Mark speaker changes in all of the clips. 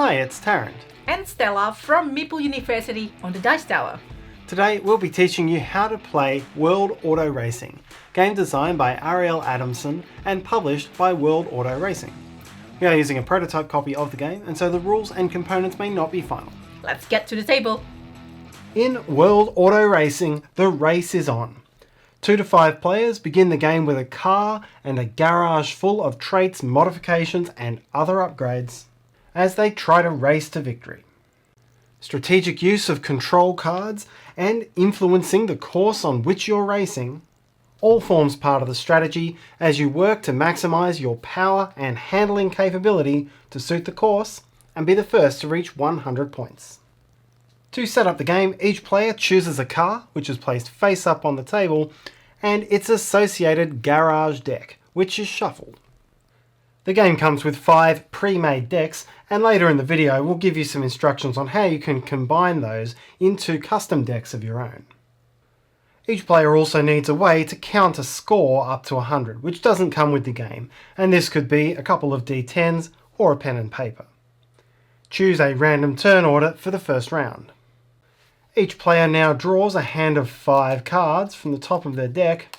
Speaker 1: Hi, it's Tarrant.
Speaker 2: And Stella from Meeple University on the Dice Tower.
Speaker 1: Today we'll be teaching you how to play World Auto Racing, game designed by Ariel Adamson and published by World Auto Racing. We are using a prototype copy of the game, and so the rules and components may not be final.
Speaker 2: Let's get to the table.
Speaker 1: In World Auto Racing, the race is on. 2 to 5 players begin the game with a car and a garage full of traits, modifications and other upgrades as they try to race to victory. Strategic use of control cards and influencing the course on which you're racing all forms part of the strategy as you work to maximise your power and handling capability to suit the course and be the first to reach 100 points. To set up the game, each player chooses a car, which is placed face up on the table, and its associated garage deck, which is shuffled. The game comes with 5 pre-made decks, and later in the video we'll give you some instructions on how you can combine those into custom decks of your own. Each player also needs a way to count a score up to 100, which doesn't come with the game, and this could be a couple of D10s or a pen and paper. Choose a random turn order for the first round. Each player now draws a hand of 5 cards from the top of their deck,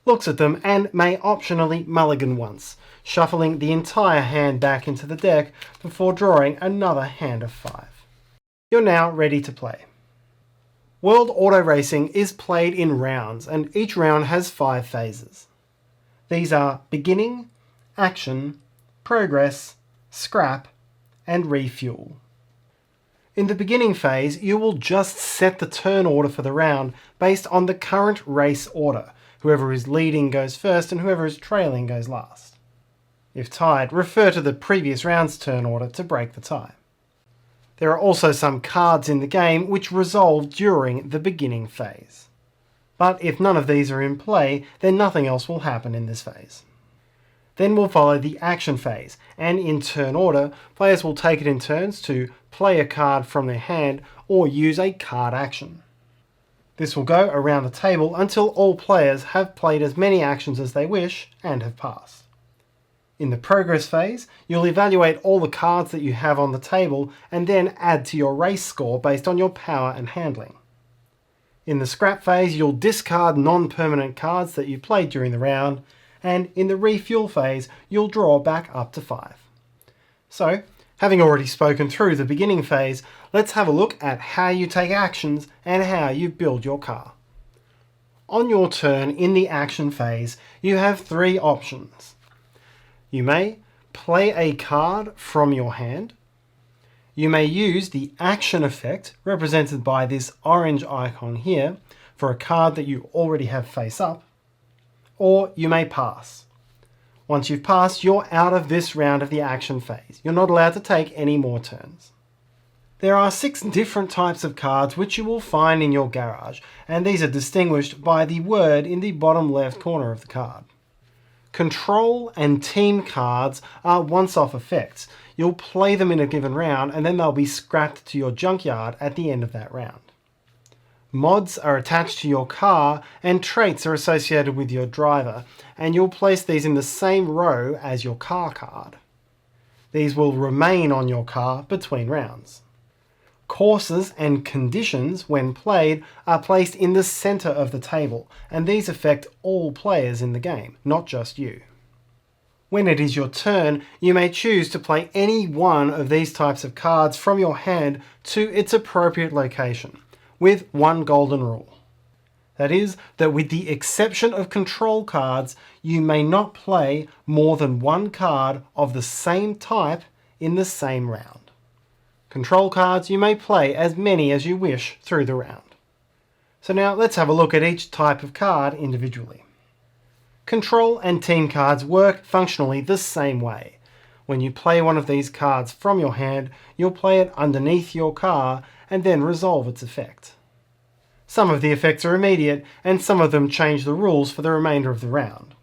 Speaker 1: looks at them and may optionally mulligan once, shuffling the entire hand back into the deck before drawing another hand of 5. You're now ready to play. World Auto Racing is played in rounds, and each round has 5 phases. These are beginning, action, progress, scrap, and refuel. In the beginning phase, you will just set the turn order for the round based on the current race order. Whoever is leading goes first and whoever is trailing goes last. If tied, refer to the previous round's turn order to break the tie. There are also some cards in the game which resolve during the beginning phase. But if none of these are in play, then nothing else will happen in this phase. Then we'll follow the action phase, and in turn order, players will take it in turns to play a card from their hand or use a card action. This will go around the table until all players have played as many actions as they wish and have passed. In the progress phase, you'll evaluate all the cards that you have on the table and then add to your race score based on your power and handling. In the scrap phase, you'll discard non-permanent cards that you played during the round, and in the refuel phase, you'll draw back up to 5. So, having already spoken through the beginning phase, let's have a look at how you take actions and how you build your car. On your turn in the action phase, you have 3 options. You may play a card from your hand. You may use the action effect, represented by this orange icon here, for a card that you already have face up. Or you may pass. Once you've passed, you're out of this round of the action phase. You're not allowed to take any more turns. There are 6 different types of cards which you will find in your garage, and these are distinguished by the word in the bottom left corner of the card. Control and team cards are once-off effects. You'll play them in a given round and then they'll be scrapped to your junkyard at the end of that round. Mods are attached to your car and traits are associated with your driver, and you'll place these in the same row as your car card. These will remain on your car between rounds. Courses and conditions, when played, are placed in the centre of the table, and these affect all players in the game, not just you. When it is your turn, you may choose to play any one of these types of cards from your hand to its appropriate location, with one golden rule. That is, that with the exception of control cards, you may not play more than one card of the same type in the same round. Control cards, you may play as many as you wish through the round. So now let's have a look at each type of card individually. Control and team cards work functionally the same way. When you play one of these cards from your hand, you'll play it underneath your car and then resolve its effect. Some of the effects are immediate, and some of them change the rules for the remainder of the round.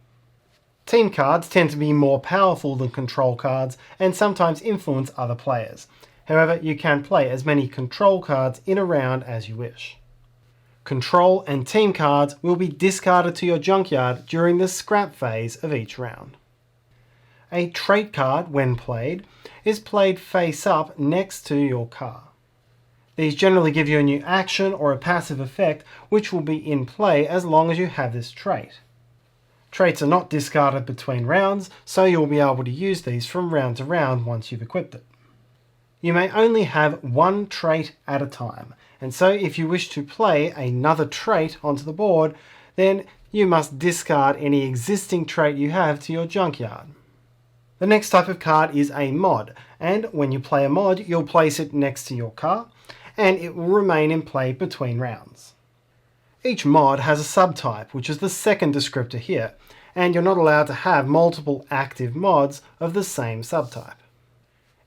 Speaker 1: Team cards tend to be more powerful than control cards and sometimes influence other players. However, you can play as many control cards in a round as you wish. Control and team cards will be discarded to your junkyard during the scrap phase of each round. A trait card, when played, is played face up next to your car. These generally give you a new action or a passive effect which will be in play as long as you have this trait. Traits are not discarded between rounds, so you'll be able to use these from round to round once you've equipped it. You may only have one trait at a time, and so if you wish to play another trait onto the board, then you must discard any existing trait you have to your junkyard. The next type of card is a mod, and when you play a mod, you'll place it next to your car, and it will remain in play between rounds. Each mod has a subtype, which is the second descriptor here, and you're not allowed to have multiple active mods of the same subtype.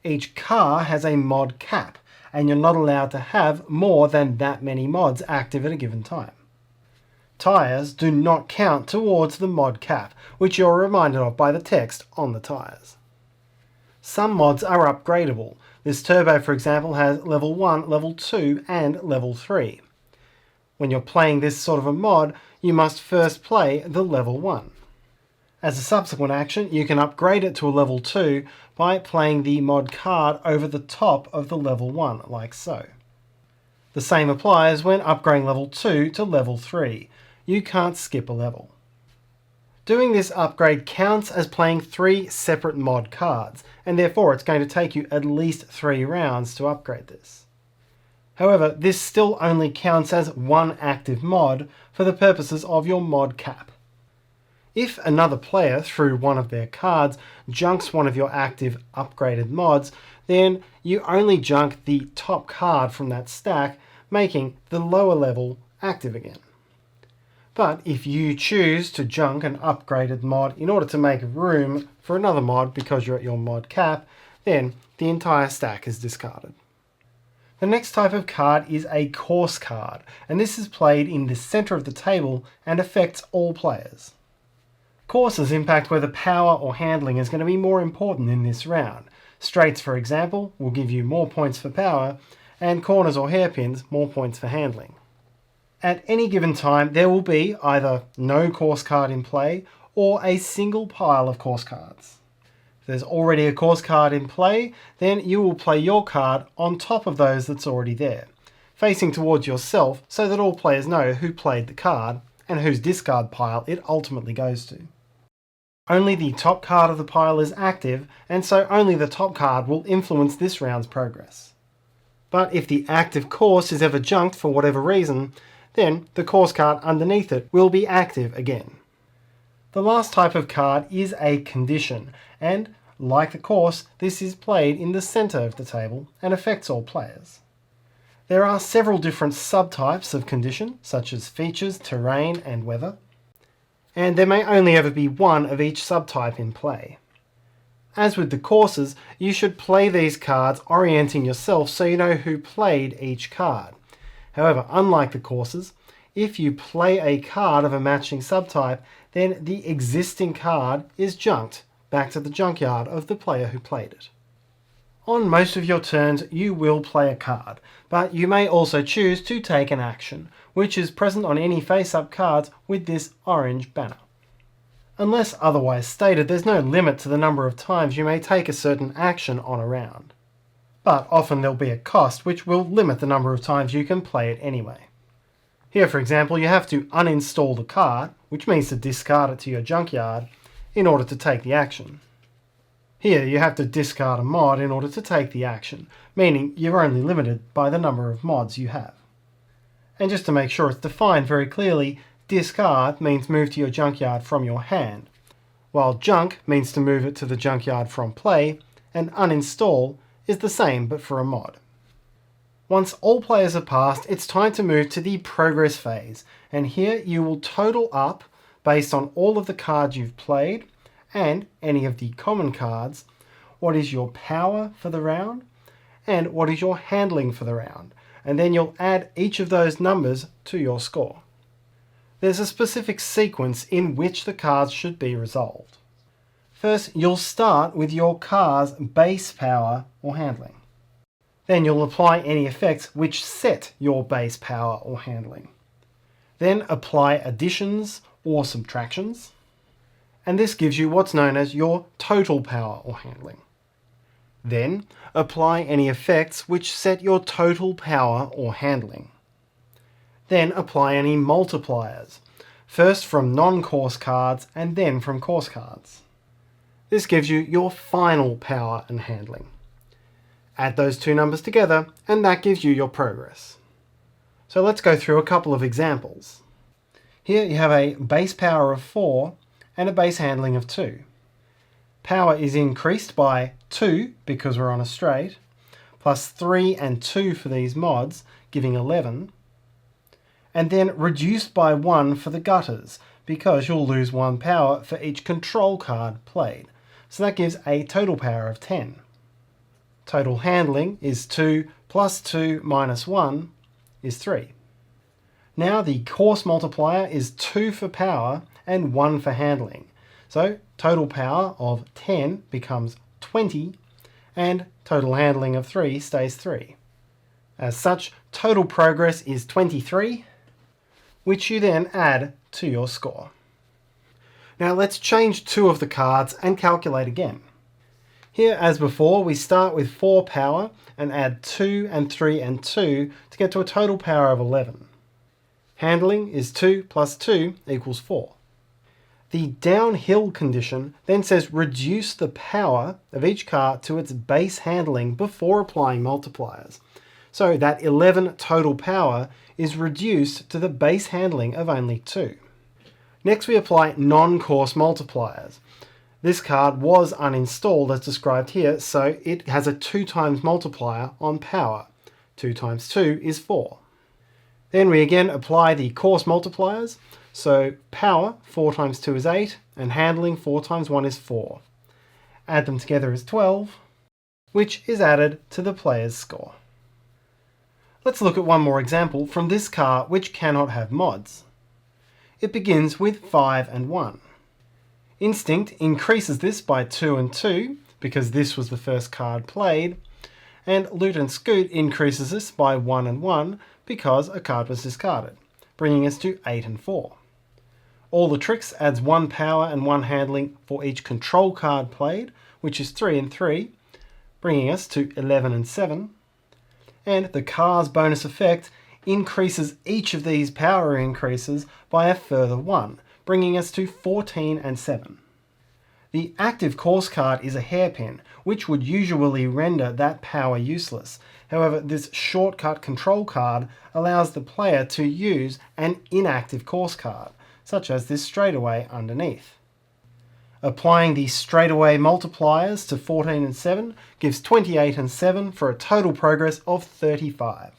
Speaker 1: Each car has a mod cap, and you're not allowed to have more than that many mods active at a given time. Tyres do not count towards the mod cap, which you're reminded of by the text on the tyres. Some mods are upgradable. This turbo, for example, has level 1, level 2 and level 3. When you're playing this sort of a mod, you must first play the level 1. As a subsequent action, you can upgrade it to a level 2 by playing the mod card over the top of the level 1, like so. The same applies when upgrading level 2 to level 3. You can't skip a level. Doing this upgrade counts as playing 3 separate mod cards, and therefore it's going to take you at least 3 rounds to upgrade this. However, this still only counts as one active mod for the purposes of your mod cap. If another player, through one of their cards, junks one of your active upgraded mods, then you only junk the top card from that stack, making the lower level active again. But if you choose to junk an upgraded mod in order to make room for another mod because you're at your mod cap, then the entire stack is discarded. The next type of card is a course card, and this is played in the center of the table and affects all players. Courses impact whether power or handling is going to be more important in this round. Straights, for example, will give you more points for power, and corners or hairpins more points for handling. At any given time, there will be either no course card in play or a single pile of course cards. If there's already a course card in play, then you will play your card on top of those that's already there, facing towards yourself so that all players know who played the card and whose discard pile it ultimately goes to. Only the top card of the pile is active, and so only the top card will influence this round's progress. But if the active course is ever junked for whatever reason, then the course card underneath it will be active again. The last type of card is a condition, and like the course, this is played in the center of the table and affects all players. There are several different subtypes of condition, such as features, terrain, and weather, and there may only ever be one of each subtype in play. As with the courses, you should play these cards orienting yourself so you know who played each card. However, unlike the courses, if you play a card of a matching subtype, then the existing card is junked back to the junkyard of the player who played it. On most of your turns, you will play a card, but you may also choose to take an action, which is present on any face-up cards with this orange banner. Unless otherwise stated, there's no limit to the number of times you may take a certain action on a round. But often there'll be a cost which will limit the number of times you can play it anyway. Here, for example, you have to uninstall the card, which means to discard it to your junkyard, in order to take the action. Here you have to discard a mod in order to take the action, meaning you're only limited by the number of mods you have. And just to make sure it's defined very clearly, discard means move to your junkyard from your hand, while junk means to move it to the junkyard from play, and uninstall is the same but for a mod. Once all players are passed, it's time to move to the progress phase, and here you will total up based on all of the cards you've played and any of the common cards, what is your power for the round and what is your handling for the round, and then you'll add each of those numbers to your score. There's a specific sequence in which the cards should be resolved. First, you'll start with your car's base power or handling. Then you'll apply any effects which set your base power or handling. Then apply additions or subtractions. and this gives you what's known as your total power or handling. Then apply any effects which set your total power or handling. Then apply any multipliers, first from non-course cards and then from course cards. This gives you your final power and handling. Add those two numbers together and that gives you your progress. So let's go through a couple of examples. Here you have a base power of 4 and a base handling of 2. Power is increased by 2 because we're on a straight, plus 3 and 2 for these mods, giving 11, and then reduced by 1 for the gutters because you'll lose 1 power for each control card played. So that gives a total power of 10. Total handling is 2 plus 2 minus 1 is 3. Now the course multiplier is 2 for power and 1 for handling. So total power of 10 becomes 20 and total handling of 3 stays 3. As such, total progress is 23, which you then add to your score. Now let's change 2 of the cards and calculate again. Here, as before, we start with 4 power and add 2 and 3 and 2 to get to a total power of 11. Handling is 2 plus 2 equals 4. The downhill condition then says reduce the power of each card to its base handling before applying multipliers. So that 11 total power is reduced to the base handling of only 2. Next we apply non-course multipliers. This card was uninstalled as described here, so it has a 2 times multiplier on power. 2 times 2 is 4. Then we again apply the course multipliers, so power 4 times 2 is 8, and handling 4 times 1 is 4. Add them together is 12, which is added to the player's score. Let's look at one more example from this car which cannot have mods. It begins with 5 and 1. Instinct increases this by 2 and 2, because this was the first card played, and Loot and Scoot increases this by 1 and 1, because a card was discarded, bringing us to 8 and 4. All the Tricks adds 1 power and 1 handling for each control card played, which is 3 and 3, bringing us to 11 and 7. And the Car's bonus effect increases each of these power increases by a further 1, bringing us to 14 and 7. The active course card is a hairpin, which would usually render that power useless. However, this shortcut control card allows the player to use an inactive course card, such as this straightaway underneath. Applying the straightaway multipliers to 14 and 7 gives 28 and 7 for a total progress of 35,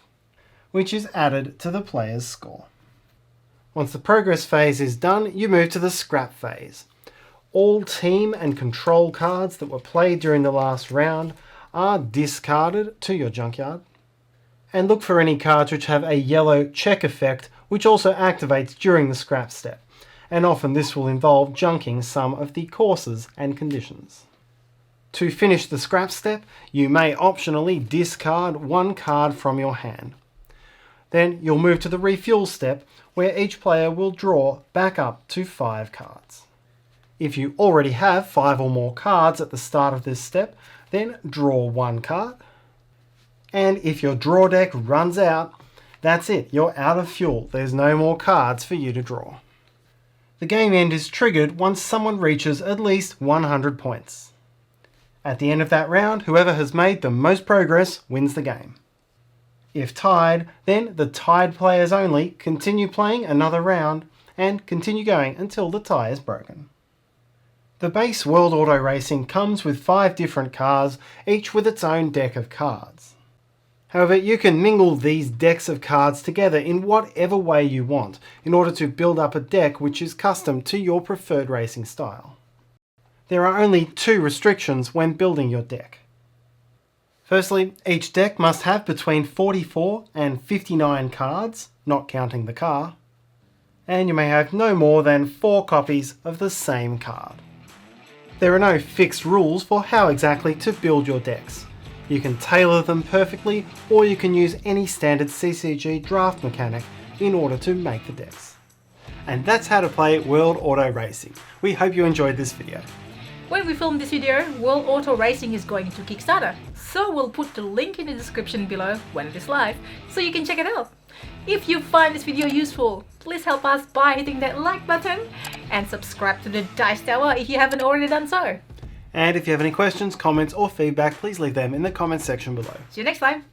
Speaker 1: which is added to the player's score. Once the progress phase is done, you move to the scrap phase. All team and control cards that were played during the last round are discarded to your junkyard. And look for any cards which have a yellow check effect, which also activates during the scrap step. And often this will involve junking some of the courses and conditions. To finish the scrap step, you may optionally discard 1 card from your hand. Then you'll move to the refuel step, where each player will draw back up to 5 cards. If you already have 5 or more cards at the start of this step, then draw 1 card. And if your draw deck runs out, that's it, you're out of fuel. There's no more cards for you to draw. The game end is triggered once someone reaches at least 100 points. At the end of that round, whoever has made the most progress wins the game. If tied, then the tied players only continue playing another round and continue going until the tie is broken. The base World Auto Racing comes with 5 different cars, each with its own deck of cards. However, you can mingle these decks of cards together in whatever way you want in order to build up a deck which is custom to your preferred racing style. There are only 2 restrictions when building your deck. Firstly, each deck must have between 44 and 59 cards, not counting the car, and you may have no more than 4 copies of the same card. There are no fixed rules for how exactly to build your decks. You can tailor them perfectly, or you can use any standard CCG draft mechanic in order to make the decks. And that's how to play World Auto Racing. We hope you enjoyed this video.
Speaker 2: When we film this video, World Auto Racing is going to Kickstarter, so we'll put the link in the description below when it is live, so you can check it out. If you find this video useful, please help us by hitting that like button and subscribe to the Dice Tower if you haven't already done so.
Speaker 1: And if you have any questions, comments or feedback, please leave them in the comments section below.
Speaker 2: See you next time!